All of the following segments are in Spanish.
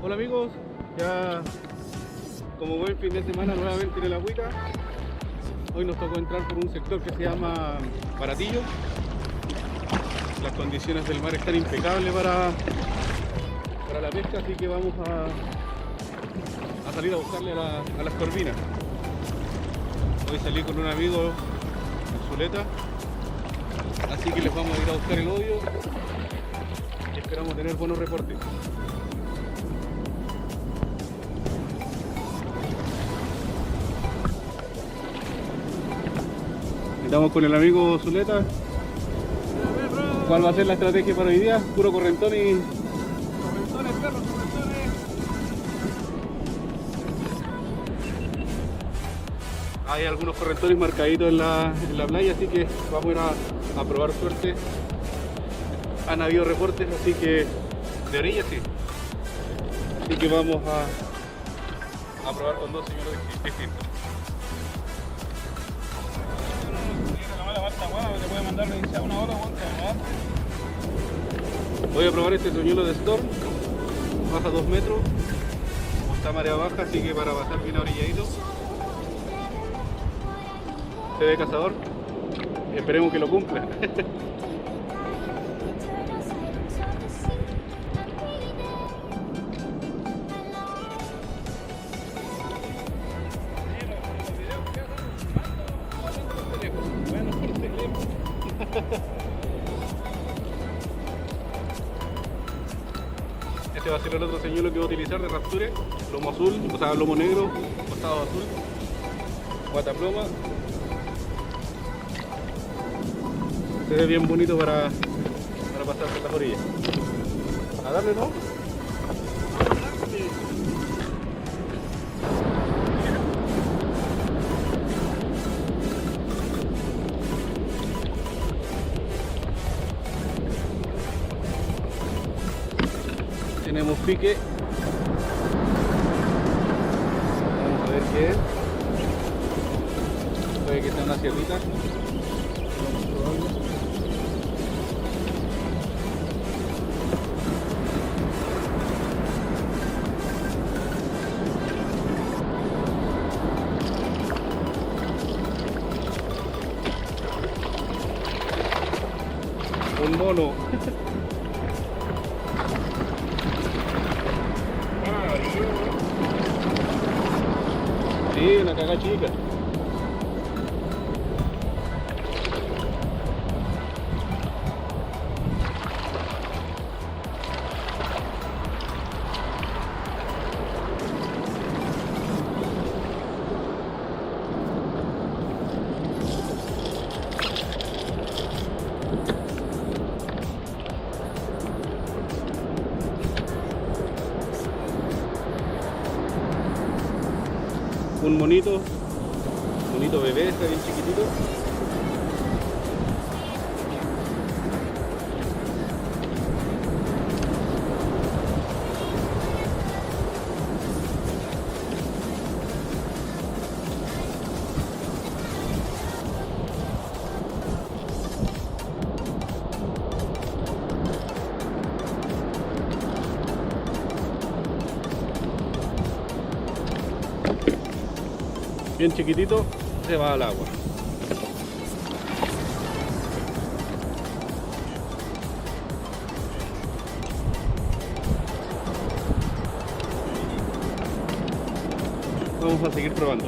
Hola amigos, ya como buen fin de semana nuevamente en el Agüita. Hoy nos tocó entrar por un sector que se llama Baratillo. Las condiciones del mar están impecables para la pesca, así que vamos a salir a buscarle a las corvinas. Hoy salí con un amigo en Zuleta, así que les vamos a ir a buscar el hoyo y esperamos tener buenos reportes. Estamos con el amigo Zuleta. ¿Cuál va a ser la estrategia para hoy día? Puro correntón y... Correntones, perros, correntones. Hay algunos correntones marcaditos en la playa, así que vamos a ir a probar suerte. Han habido reportes, así que de orilla sí. Así que vamos a probar con dos señores distintos. Te puede mandar a una hora, Voy a probar este señuelo de Storm. Baja 2 metros. Está marea baja, así que para pasar bien orilladito. Se ve cazador. Esperemos que lo cumpla. Este va a ser el otro señuelo que voy a utilizar de Rapture. Lomo azul, o sea, lomo negro, costado azul, guataploma. Se ve bien bonito para pasar por las orillas. A darle, ¿no? Tenemos pique. Vamos a ver qué es. Puede que sea una cierrita. Un mono. Sí, una caga chica. Un monito bebé, está bien chiquitito. Bien chiquitito, se va al agua. Vamos a seguir probando.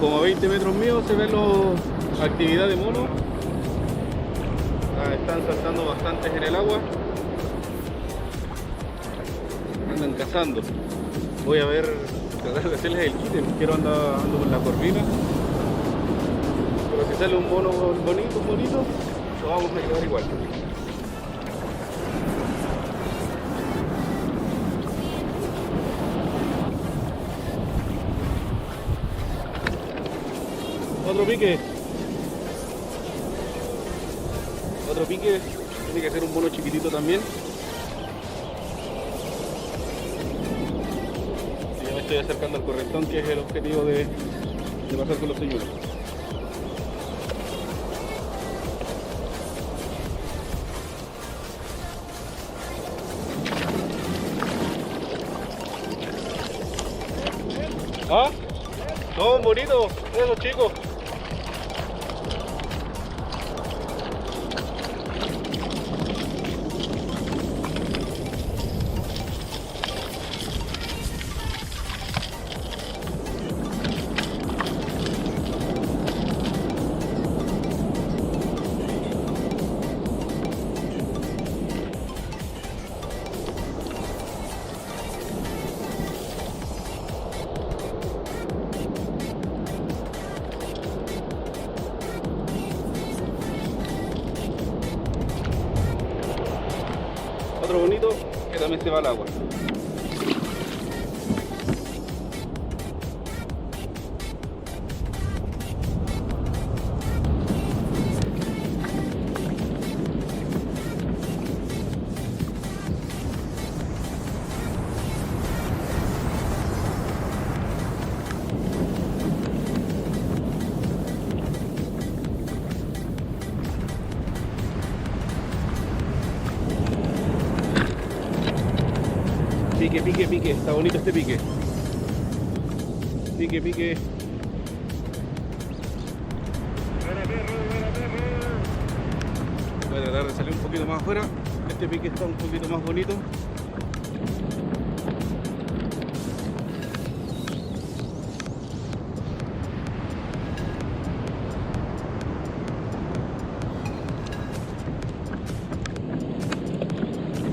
Como a 20 metros míos se ve la actividad de mono. Están saltando bastantes en el agua. Andan cazando. Voy a ver, tratar de hacerles el quite. Quiero ando con la corvina. Pero si sale un mono bonito, lo vamos a llevar igual. Otro pique. Tiene que ser un mono chiquitito también. Ya me estoy acercando al correntón, que es el objetivo de pasar con los señuelos. son bonitos, esos chicos. Otro bonito que también se va al agua. Pique, pique, pique, está bonito este pique. Pique, pique. Voy a tratar de salir un poquito más afuera. Este pique está un poquito más bonito.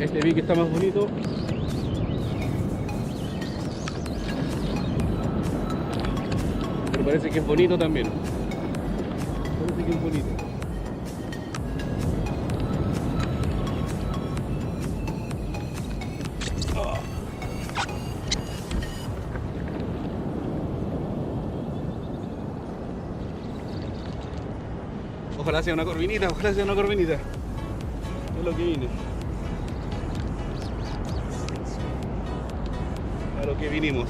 Este pique está más bonito. Pero parece que es bonito también. Parece que es bonito. Ojalá sea una corvinita, ojalá sea una corvinita. Es lo que vine. A lo que vinimos.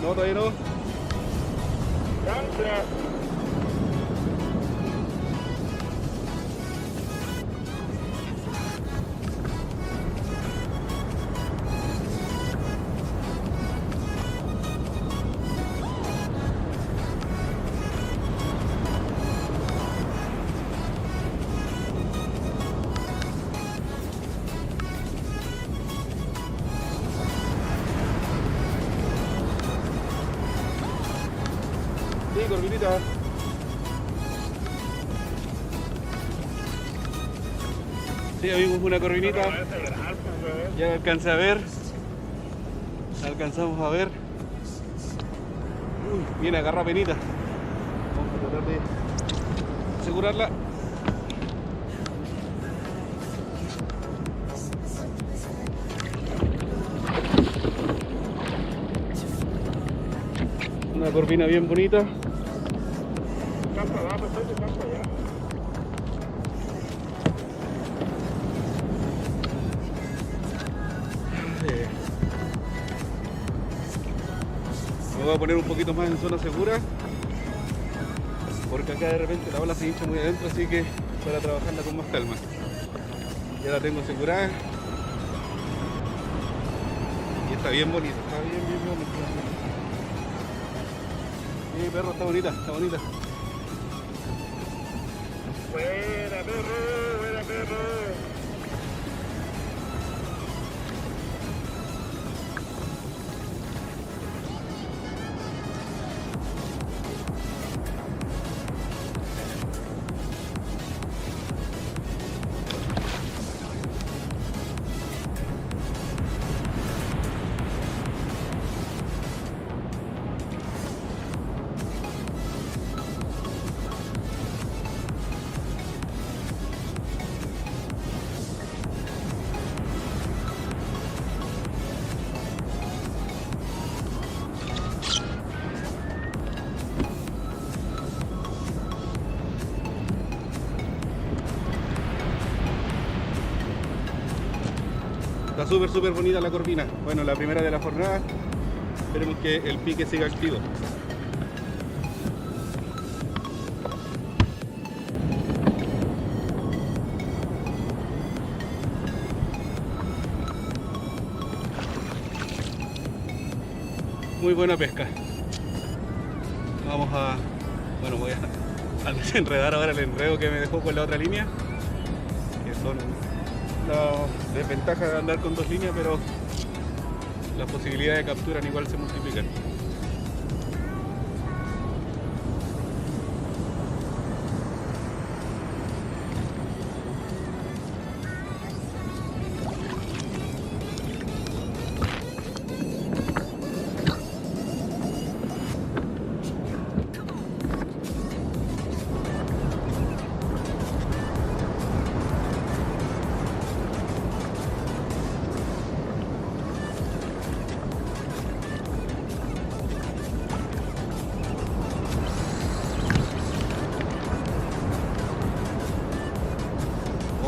No, todavía no. Gracias. Sí, corvinita. Sí, amigos, una corvinita. Ya alcancé a ver. Alcanzamos a ver. Uy, viene agarra penita. Vamos a tratar de asegurarla. Una corvina bien bonita. Me voy a poner un poquito más en zona segura porque acá de repente la ola se hincha muy adentro, así que para trabajarla con más calma. Ya la tengo asegurada y está bien bonita, está bien bonita. Sí, perro, está bonita, está bonita. Buena perro, buena perro. Está súper bonita la corvina. Bueno, la primera de la jornada. Esperemos que el pique siga activo. Muy buena pesca. Vamos a... Bueno, voy a desenredar ahora el enredo que me dejó con la otra línea. Que son la desventaja de andar con dos líneas, pero las posibilidades de captura igual se multiplican.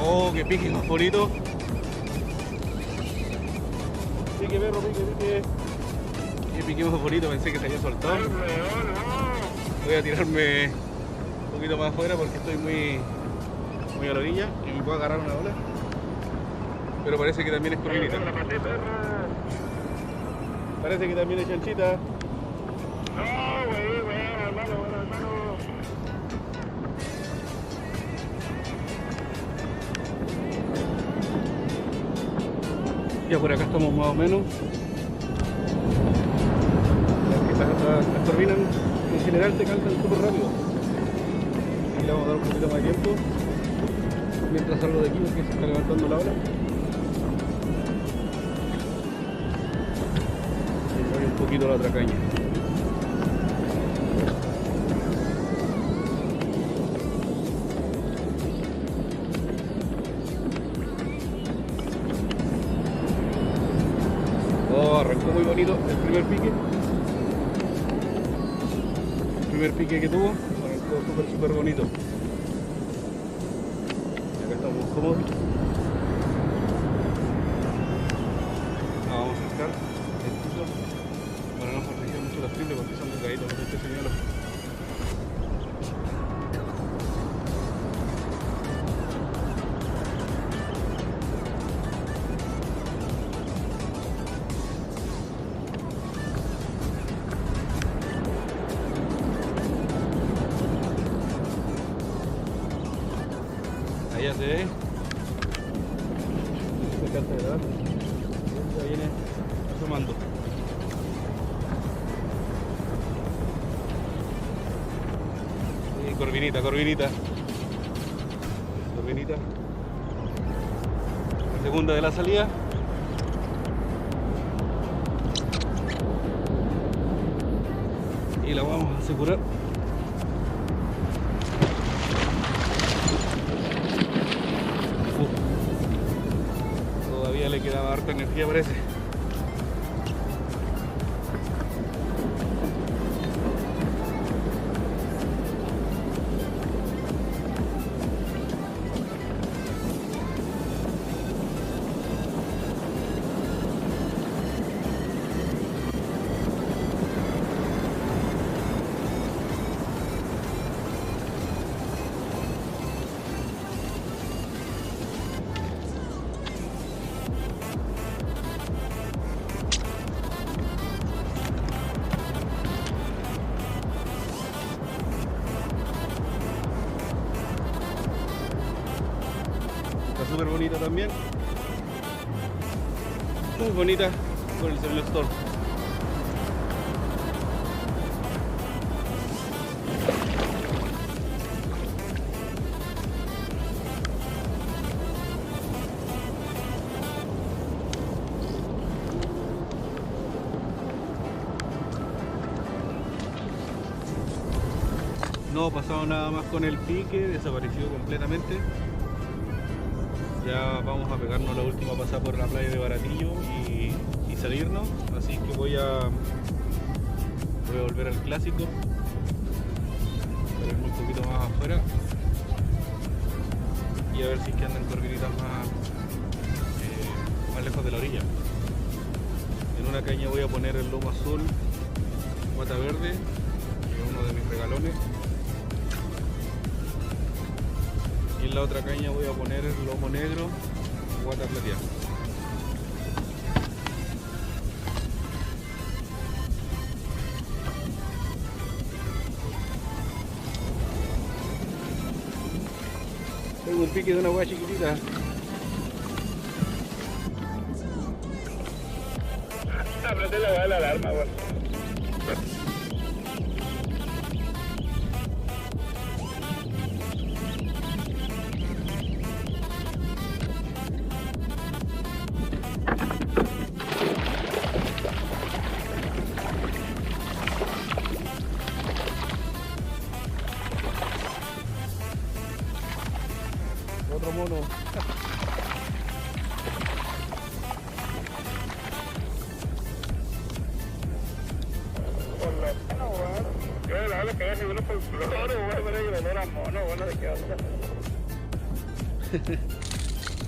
Oh, qué pique más bonito. Pique perro, pique. Qué pique más bonito, pensé que se había soltado. Voy a tirarme un poquito más afuera porque estoy muy a la orilla y me puedo agarrar una ola. Pero parece que también es corvinita. Parece que también es chanchita. No, güey, hermano. Ya por acá estamos más o menos. Las corvinas en general se cansan súper rápido. Aquí le vamos a dar un poquito más de tiempo mientras salgo de aquí porque se está levantando la ola. Y voy un poquito la otra caña. Oh, arrancó muy bonito el primer pique. El primer pique que tuvo, arrancó súper bonito. Y acá estamos cómodos. Vamos a sacar lentito para no proteger mucho los triples porque son delgaditos los de este señuelo. Ya se ve. Se alcanza a grabar. Ya viene asomando. Y corvinita. La segunda de la salida. Y la vamos a asegurar. Todavía le quedaba harta energía, parece. Súper bonita también, muy bonita con el Seven Storm. No pasado nada más con el pique, desapareció completamente. Ya vamos a pegarnos la última pasada por la playa de Baratillo y salirnos, así que voy a volver al clásico, ponerme un poquito más afuera y a ver si es que andan corvinitas más más lejos de la orilla. En una caña voy a poner el lomo azul, guata verde, que es uno de mis regalones. Y en la otra caña voy a poner el lomo negro, guata plateada. Tengo un pique de una hueá chiquitita. Aprende la hueá de la alarma, güey. Otro mono. Por lo menos, güey. Yo la verdad que ya se uno por floro, güey, pero el olor a mono, bueno, de qué onda.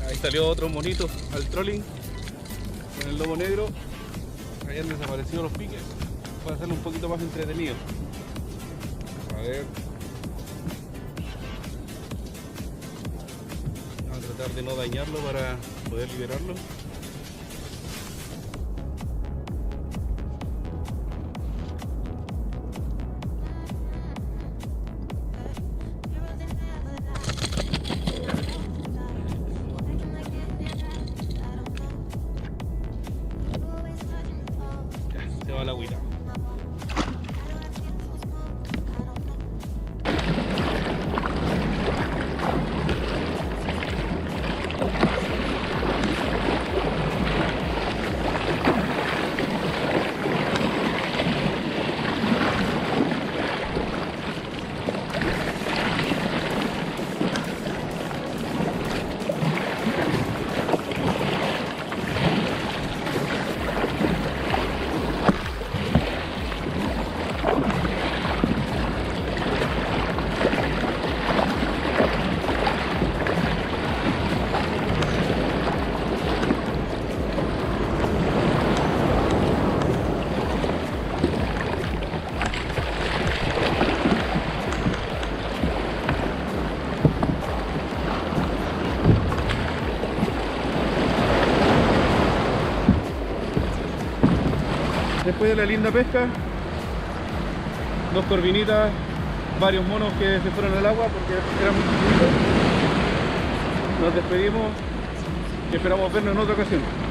Ahí salió otro monito al trolling con el lomo negro. Habían desaparecido los piques para hacerlo un poquito más entretenido. A ver. Vamos a tratar de no dañarlo para poder liberarlo. Ya, se va la agüita. Después de la linda pesca, 2 corvinitas, varios monos que se fueron al agua porque eran muy chiquitos. Nos despedimos y esperamos vernos en otra ocasión.